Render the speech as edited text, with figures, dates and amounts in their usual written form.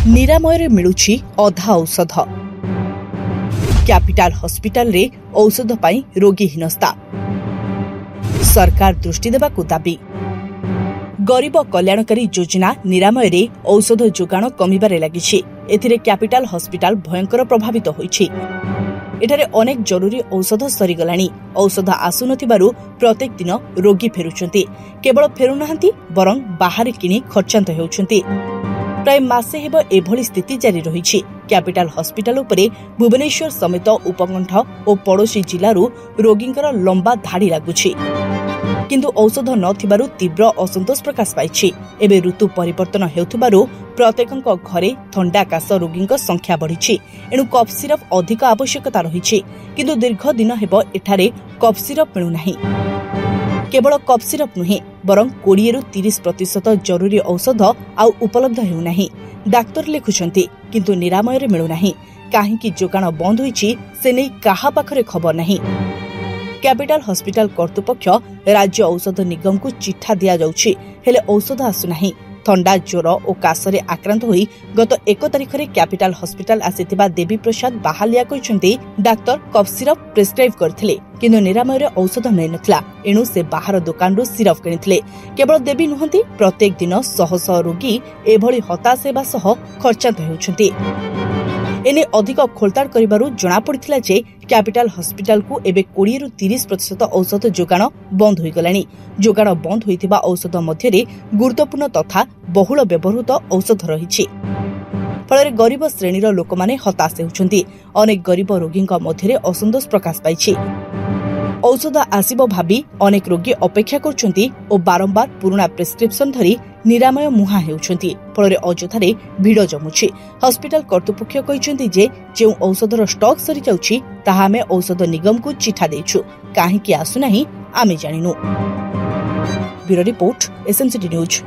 निरामय मिलुछि अधा औषध। कैपिटल हॉस्पिटल रे औषध पाई रोगी हिनस्ता। सरकार दृष्टि देबाकु दाबी। गरीब कल्याणकारी योजना निरामय रे औषध जोगाण कमिबारे लागिछि। एथिरे कैपिटल हॉस्पिटल भयंकर प्रभावित होइछि। एठारे अनेक जरूरी औषध सरीगलाणी। औषध आसुनथिबारु प्रत्येक दिन रोगी फेरुछंती। केवल फेरुनाहांती बरं बाहर किणी खर्चांत हेउछंती। प्राय मासे हेब एभली स्थिति जारी रहिछि। कैपिटल हॉस्पिटल उपरे भुवनेश्वर समेत उपकंठ और पड़ोशी जिल्लारू रोगींकर लंबा धाड़ी लागुछि। किंतु औषध नथिबारु तीव्र असंतोष प्रकाश पाइछि। एबे ऋतु परिवर्तन हेउथिबारु प्रत्येकଙ୍କ घरे थंडा काश रोगींक संख्या बढ़िछि। एणु कफ सिरप अधिक आवश्यकता रहिछि। किंतु दीर्घ दिन हेब एठारे कफ सिरप मिलु नाही। केवल कफ सिरप नुहे बरं 20-30% जरूरी औषध आउ उपलब्ध हेउ नाही। डाक्टर लिखुछंती किंतु निरामय रे मिलु नाही। काहेकि जोगाण बंद होईछि से नै काहा पाखरे खबर नाही। कैपिटल हॉस्पिटल कर्तृपक्ष राज्य औषध निगम को चिठा दिया जाउछि, हेले औषध आसु नाही। थंडा ज्वर और काशरे आक्रांत होई गत 1 तारिख रे capital hospital आसीथिबा Devi Prasad बाहालिया कहिसंती doctor cough syrup prescribe करथिले किंतु निरामय रे औषध नै नथला। एणु से बाहर दुकान रो सिरप किनिथिले। केवल देवी नुहंती प्रत्येक दिन शह शह रोगी एभली हताश हेबा सह खर्चांत हेउछंती। एने अधिक खोलताड़ करिबारु जणा पड़िथिला जे कैपिटल हॉस्पिटल को एबे 20-30% औषध जोगाण बंद होई गलानी। जोगाण बंद होइथिबा औषध मध्यरे गुरुत्वपूर्ण तथा बहुल व्यवहृत औषध रहिछि। फଳରେ गरीब श्रेणीर लोकमाने हताश हेउछंती। अनेक गरीब रोगींक मध्यरे असंतोष प्रकाश पाइछि। औषध आसिबो भाबी अनेक रोगी अपेक्षा करछंती और बारंबार पुराना प्रेस्क्रिप्शन धरी निरामय मुहा हेउछंती। फଳରେ अजथारे भिड़ जमुछि। हॉस्पिटल कर्तृपक्ष कहिसंती जे जेउ औषधर स्टॉक सरी जाउछि ताहा आमे औषध निगम को चिठा देछु। काहेकि आसु नाही आमे जानिनु। Bureau report SMCT news.